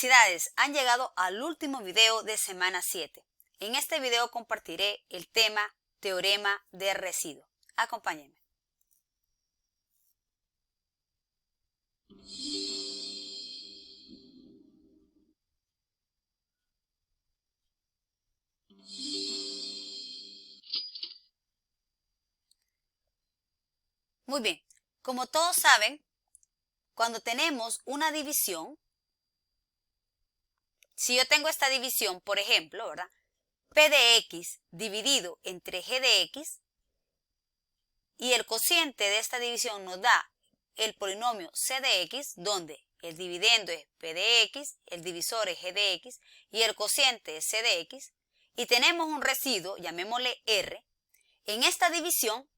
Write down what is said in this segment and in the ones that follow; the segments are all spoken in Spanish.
Felicidades, han llegado al último video de semana 7. En este video compartiré el tema teorema de residuo. Acompáñenme. Muy bien, como todos saben, cuando tenemos una división, si yo tengo esta división, por ejemplo, ¿verdad? P de X dividido entre G de X, y el cociente de esta división nos da el polinomio C de X, donde el dividendo es P de X, el divisor es G de X y el cociente es C de X, y tenemos un residuo, llamémosle R. En esta división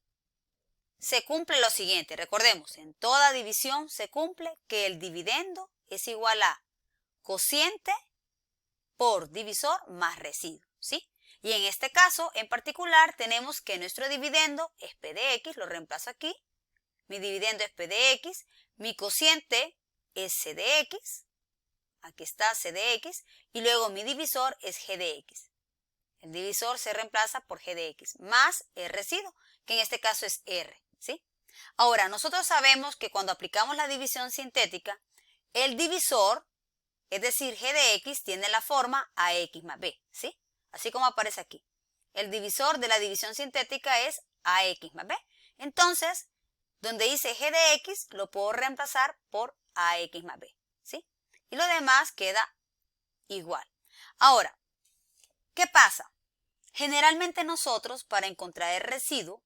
se cumple lo siguiente, recordemos, en toda división se cumple que el dividendo es igual a cociente por divisor más residuo, ¿sí? Y en este caso en particular tenemos que nuestro dividendo es P de X, lo reemplazo aquí, mi dividendo es P de X, mi cociente es C de X, aquí está C de X, y luego mi divisor es G de X. El divisor se reemplaza por G de X, más el residuo, que en este caso es R, ¿sí? Ahora, nosotros sabemos que cuando aplicamos la división sintética, el divisor, es decir, G de X, tiene la forma AX más B, ¿sí? Así como aparece aquí. El divisor de la división sintética es AX más B. Entonces, donde dice G de X, lo puedo reemplazar por AX más B, ¿sí? Y lo demás queda igual. Ahora, ¿qué pasa? Generalmente nosotros, para encontrar el residuo,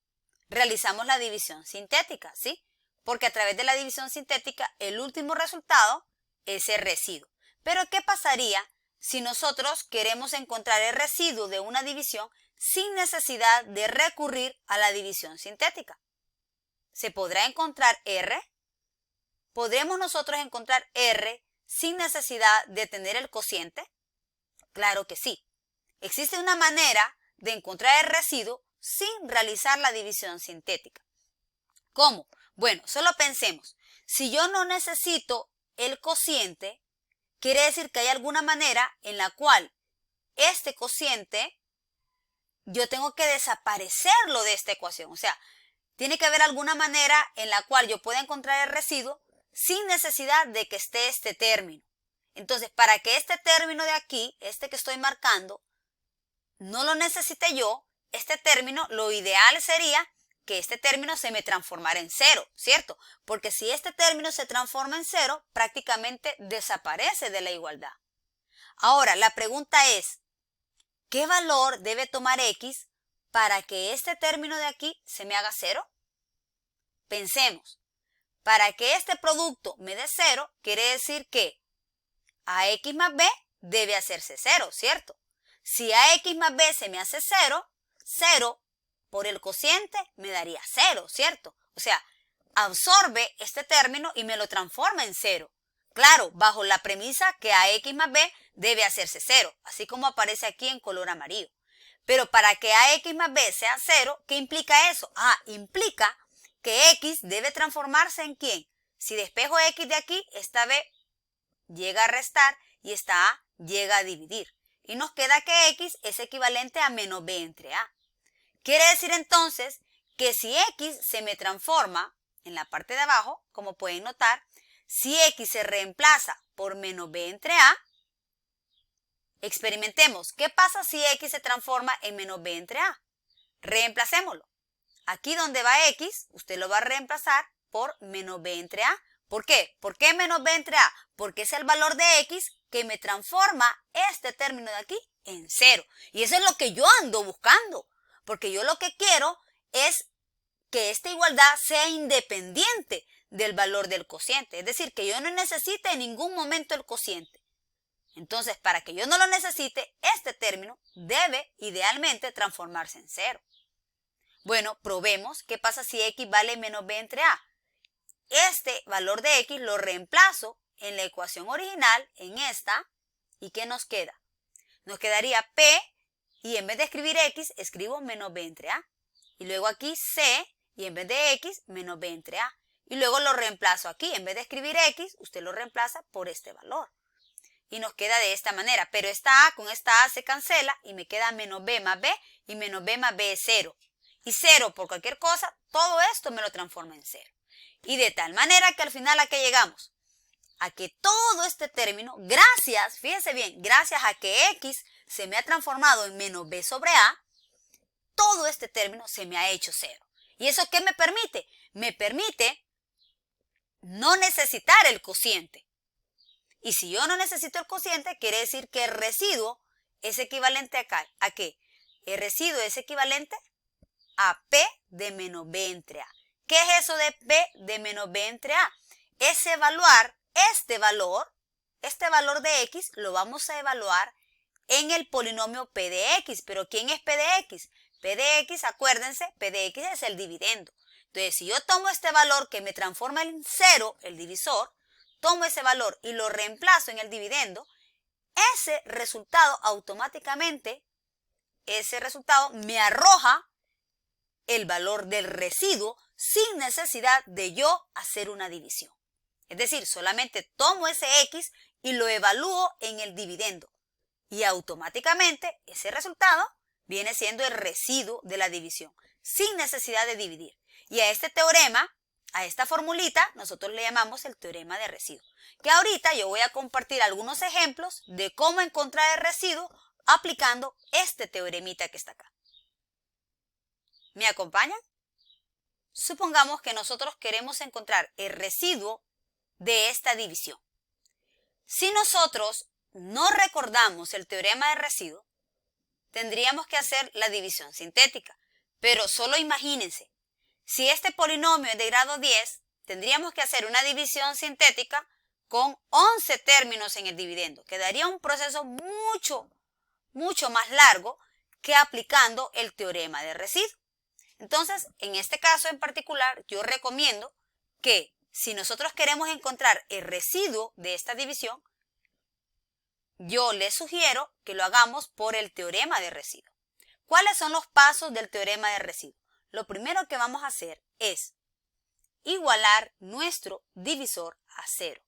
realizamos la división sintética, ¿sí? Porque a través de la división sintética, el último resultado es el residuo. Pero ¿qué pasaría si nosotros queremos encontrar el residuo de una división sin necesidad de recurrir a la división sintética? ¿Se podrá encontrar R? ¿Podremos nosotros encontrar R sin necesidad de tener el cociente? Claro que sí. Existe una manera de encontrar el residuo sin realizar la división sintética. ¿Cómo? Bueno, solo pensemos. Si yo no necesito el cociente, quiere decir que hay alguna manera en la cual este cociente yo tengo que desaparecerlo de esta ecuación. O sea, tiene que haber alguna manera en la cual yo pueda encontrar el residuo sin necesidad de que esté este término. Entonces, para que este término de aquí, este que estoy marcando, no lo necesite yo, este término, lo ideal sería que este término se me transformara en cero, ¿cierto? Porque si este término se transforma en cero, prácticamente desaparece de la igualdad. Ahora, la pregunta es, ¿qué valor debe tomar X para que este término de aquí se me haga cero? Pensemos, para que este producto me dé cero, quiere decir que AX más B debe hacerse cero, ¿cierto? Si AX más B se me hace cero, 0 por el cociente me daría 0, ¿cierto? O sea, absorbe este término y me lo transforma en 0. Claro, bajo la premisa que AX más B debe hacerse 0, así como aparece aquí en color amarillo. Pero para que AX más B sea 0, ¿qué implica eso? Implica que X debe transformarse en ¿quién? Si despejo X de aquí, esta B llega a restar y esta A llega a dividir. Y nos queda que X es equivalente a menos B entre A. Quiere decir entonces que si X se me transforma en la parte de abajo, como pueden notar, si X se reemplaza por menos B entre A, experimentemos. ¿Qué pasa si X se transforma en menos B entre A? Reemplacémoslo. Aquí donde va X, usted lo va a reemplazar por menos B entre A. ¿Por qué? ¿Por qué menos B entre A? Porque es el valor de X que me transforma este término de aquí en 0. Y eso es lo que yo ando buscando. Porque yo lo que quiero es que esta igualdad sea independiente del valor del cociente. Es decir, que yo no necesite en ningún momento el cociente. Entonces, para que yo no lo necesite, este término debe idealmente transformarse en 0. Bueno, probemos qué pasa si X vale menos B entre A. Este valor de X lo reemplazo en la ecuación original, en esta, ¿y qué nos queda? Nos quedaría P, y en vez de escribir X, escribo menos B entre A. Y luego aquí C, y en vez de X, menos B entre A. Y luego lo reemplazo aquí, en vez de escribir X, usted lo reemplaza por este valor. y nos queda de esta manera. Pero esta A con esta A se cancela y me queda menos B más B, y menos B más B es 0. Y 0 por cualquier cosa, todo esto me lo transforma en 0. Y de tal manera que al final ¿a qué llegamos? A que todo este término, gracias, fíjense bien, gracias a que X se me ha transformado en menos B sobre A, todo este término se me ha hecho 0. ¿Y eso qué me permite? Me permite no necesitar el cociente. Y si yo no necesito el cociente, quiere decir que el residuo es equivalente ¿a qué? El residuo es equivalente a P de menos B entre A. ¿Qué es eso de P de menos B entre A? Es evaluar este valor de X, lo vamos a evaluar en el polinomio P de X. ¿Pero quién es P de X? P de X, acuérdense, P de X es el dividendo. Entonces, si yo tomo este valor que me transforma en 0, el divisor, tomo ese valor y lo reemplazo en el dividendo, ese resultado automáticamente, me arroja el valor del residuo sin necesidad de yo hacer una división. Es decir, solamente tomo ese X y lo evalúo en el dividendo. Y automáticamente ese resultado viene siendo el residuo de la división, sin necesidad de dividir. Y a este teorema, a esta formulita, nosotros le llamamos el teorema de residuo. Que ahorita yo voy a compartir algunos ejemplos de cómo encontrar el residuo aplicando este teoremita que está acá. ¿Me acompañan? Supongamos que nosotros queremos encontrar el residuo de esta división. Si nosotros no recordamos el teorema de residuo, tendríamos que hacer la división sintética. Pero solo imagínense, si este polinomio es de grado 10, tendríamos que hacer una división sintética con 11 términos en el dividendo. Quedaría un proceso mucho más largo que aplicando el teorema de residuo. Entonces, en este caso en particular, yo recomiendo que si nosotros queremos encontrar el residuo de esta división, yo les sugiero que lo hagamos por el teorema de residuo. ¿Cuáles son los pasos del teorema de residuo? Lo primero que vamos a hacer es igualar nuestro divisor a 0.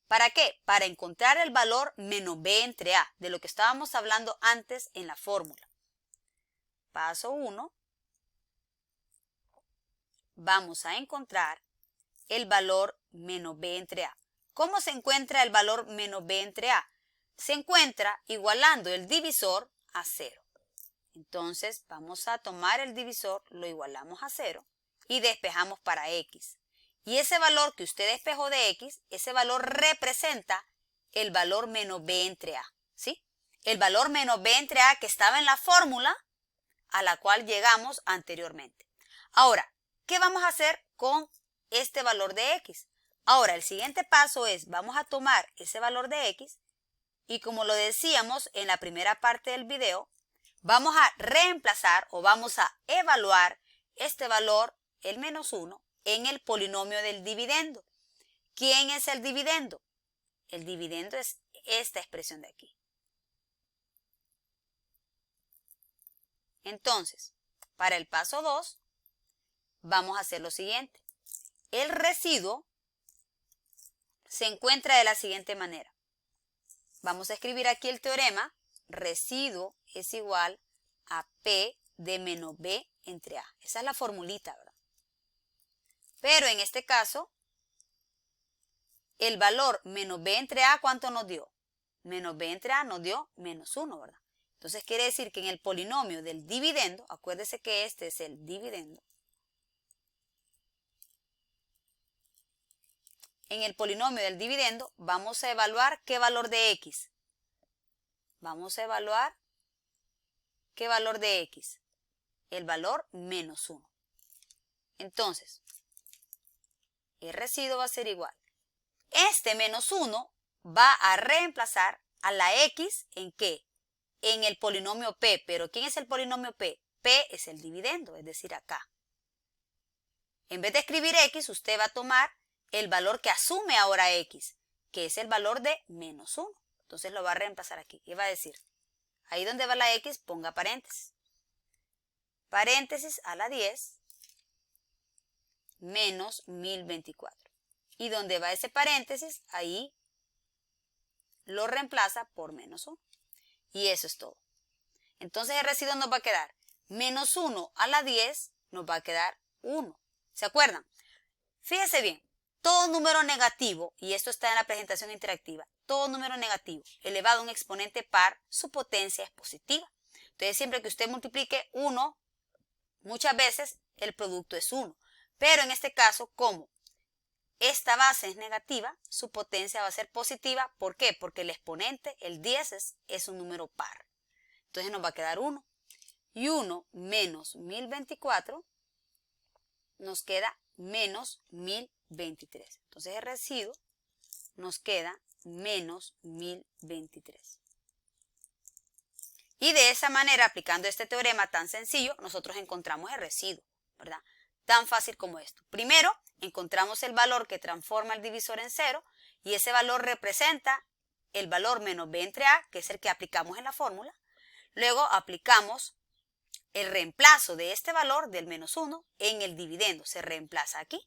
¿Para qué? Para encontrar el valor menos B entre A, de lo que estábamos hablando antes en la fórmula. Paso 1. Vamos a encontrar el valor menos B entre A. ¿Cómo se encuentra el valor menos B entre A? Se encuentra igualando el divisor a 0. Entonces vamos a tomar el divisor, lo igualamos a 0 y despejamos para X. Y ese valor que usted despejó de X, ese valor representa el valor menos B entre A, ¿sí? El valor menos B entre A que estaba en la fórmula a la cual llegamos anteriormente. Ahora, ¿qué vamos a hacer con este valor de X? Ahora, el siguiente paso es, vamos a tomar ese valor de X y como lo decíamos en la primera parte del video, vamos a reemplazar o vamos a evaluar este valor, el menos 1, en el polinomio del dividendo. ¿Quién es el dividendo? El dividendo es esta expresión de aquí. Entonces, para el paso 2, vamos a hacer lo siguiente. El residuo se encuentra de la siguiente manera. Vamos a escribir aquí el teorema. Residuo es igual a P de menos B entre A. Esa es la formulita, ¿verdad? Pero en este caso, el valor menos B entre A, ¿cuánto nos dio? Menos B entre A nos dio menos 1, ¿verdad? Entonces quiere decir que en el polinomio del dividendo, acuérdese que este es el dividendo, en el polinomio del dividendo vamos a evaluar qué valor de X. Vamos a evaluar qué valor de X. El valor menos 1. Entonces, el residuo va a ser igual. Este menos 1 va a reemplazar a la X ¿en qué? En el polinomio P. ¿Pero quién es el polinomio P? P es el dividendo, es decir, acá. En vez de escribir X, usted va a tomar el valor que asume ahora X, que es el valor de menos 1. Entonces lo va a reemplazar aquí. Y va a decir, ahí donde va la X, ponga paréntesis. Paréntesis a la 10 menos 1024. Y donde va ese paréntesis, ahí lo reemplaza por menos 1. Y eso es todo. Entonces el residuo nos va a quedar menos 1 a la 10, nos va a quedar 1. ¿Se acuerdan? Fíjese bien, todo número negativo, y esto está en la presentación interactiva, todo número negativo elevado a un exponente par, su potencia es positiva. Entonces siempre que usted multiplique 1, muchas veces el producto es 1. Pero en este caso, como esta base es negativa, su potencia va a ser positiva. ¿Por qué? Porque el exponente, el 10, es un número par. Entonces nos va a quedar 1. Y 1 menos 1024 nos queda menos 1023. Entonces el residuo nos queda menos 1023. Y de esa manera, aplicando este teorema tan sencillo, nosotros encontramos el residuo, ¿verdad? Tan fácil como esto. Primero, encontramos el valor que transforma el divisor en 0 y ese valor representa el valor menos b entre a, que es el que aplicamos en la fórmula. Luego aplicamos el reemplazo de este valor del menos 1 en el dividendo, se reemplaza aquí.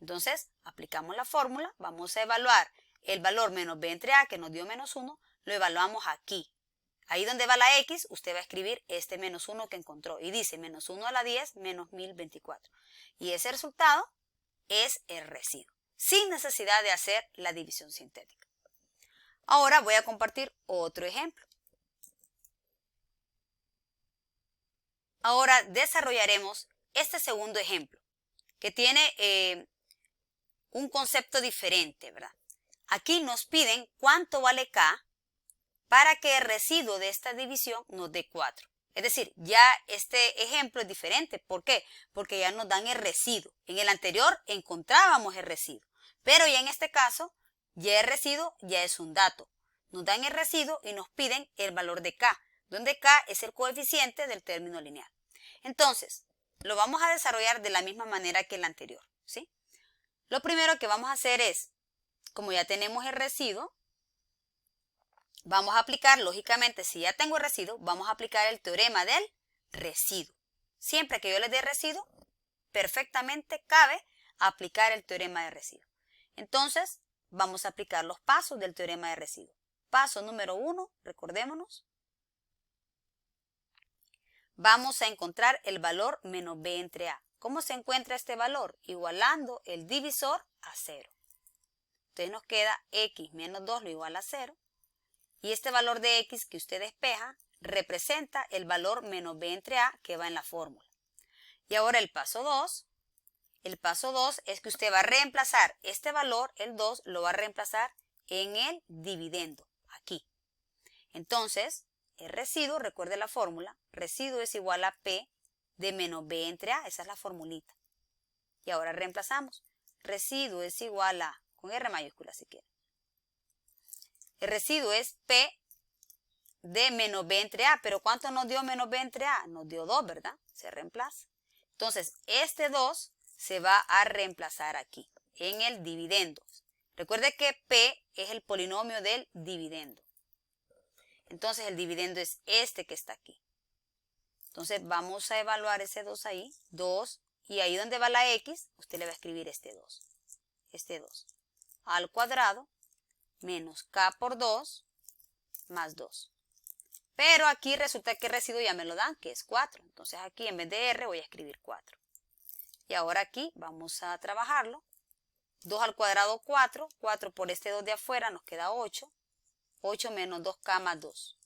Entonces, aplicamos la fórmula, vamos a evaluar el valor menos b entre a, que nos dio menos 1, lo evaluamos aquí. Ahí donde va la x, usted va a escribir este menos 1 que encontró. Y dice menos 1 a la 10 menos 1024. Y ese resultado es el residuo, sin necesidad de hacer la división sintética. Ahora voy a compartir otro ejemplo. Ahora desarrollaremos este segundo ejemplo, que tiene un concepto diferente, ¿verdad? Aquí nos piden cuánto vale K para que el residuo de esta división nos dé 4. Es decir, ya este ejemplo es diferente. ¿Por qué? Porque ya nos dan el residuo. En el anterior encontrábamos el residuo, pero ya en este caso, ya el residuo ya es un dato. Nos dan el residuo y nos piden el valor de K, donde K es el coeficiente del término lineal. Entonces, lo vamos a desarrollar de la misma manera que el anterior, ¿sí? Lo primero que vamos a hacer es, como ya tenemos el residuo, vamos a aplicar, lógicamente, si ya tengo el residuo, vamos a aplicar el teorema del residuo. Siempre que yo les dé residuo, perfectamente cabe aplicar el teorema de residuo. Entonces, vamos a aplicar los pasos del teorema de residuo. Paso número 1, recordémonos. Vamos a encontrar el valor menos b entre a. ¿Cómo se encuentra este valor? Igualando el divisor a 0. Entonces nos queda x menos 2 lo igual a 0. Y este valor de x que usted despeja representa el valor menos b entre a que va en la fórmula. Y ahora el paso 2. El paso 2 es que usted va a reemplazar este valor, el 2, lo va a reemplazar en el dividendo, aquí. Entonces, el residuo, recuerde la fórmula, residuo es igual a P de menos B entre A, esa es la formulita. Y ahora reemplazamos, residuo es igual a, con R mayúscula si quiere. El residuo es P de menos B entre A, pero ¿cuánto nos dio menos B entre A? Nos dio 2, ¿verdad? Se reemplaza. Entonces, este 2 se va a reemplazar aquí, en el dividendo. Recuerde que P es el polinomio del dividendo. Entonces el dividendo es este que está aquí. Entonces vamos a evaluar ese 2 ahí, 2, y ahí donde va la x, usted le va a escribir este 2. Este 2 al cuadrado menos k por 2 más 2. Pero aquí resulta que el residuo ya me lo dan, que es 4. Entonces aquí en vez de r voy a escribir 4. Y ahora aquí vamos a trabajarlo. 2 al cuadrado 4, 4 por este 2 de afuera nos queda 8. 8 menos 2k más 2.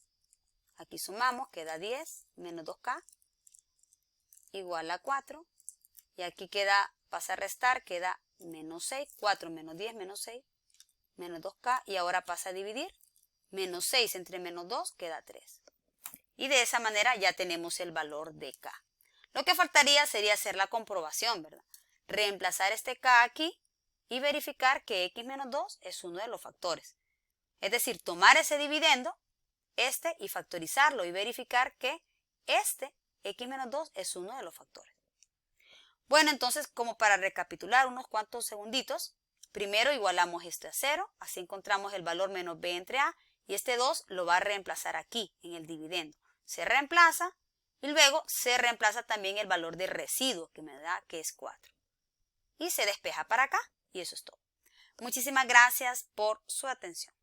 Aquí sumamos, queda 10 menos 2k igual a 4. Y aquí queda, pasa a restar, queda menos 6. 4 menos 10 menos 6 menos 2k. Y ahora pasa a dividir. Menos 6 entre menos 2 queda 3. Y de esa manera ya tenemos el valor de k. Lo que faltaría sería hacer la comprobación, ¿verdad? Reemplazar este k aquí y verificar que x menos 2 es uno de los factores. Es decir, tomar ese dividendo, y factorizarlo y verificar que este, x menos 2, es uno de los factores. Bueno, entonces, como para recapitular unos cuantos segunditos, primero igualamos esto a 0, así encontramos el valor menos b entre a, y este 2 lo va a reemplazar aquí, en el dividendo. Se reemplaza, y luego se reemplaza también el valor de residuo, que me da que es 4. Y se despeja para acá, y eso es todo. Muchísimas gracias por su atención.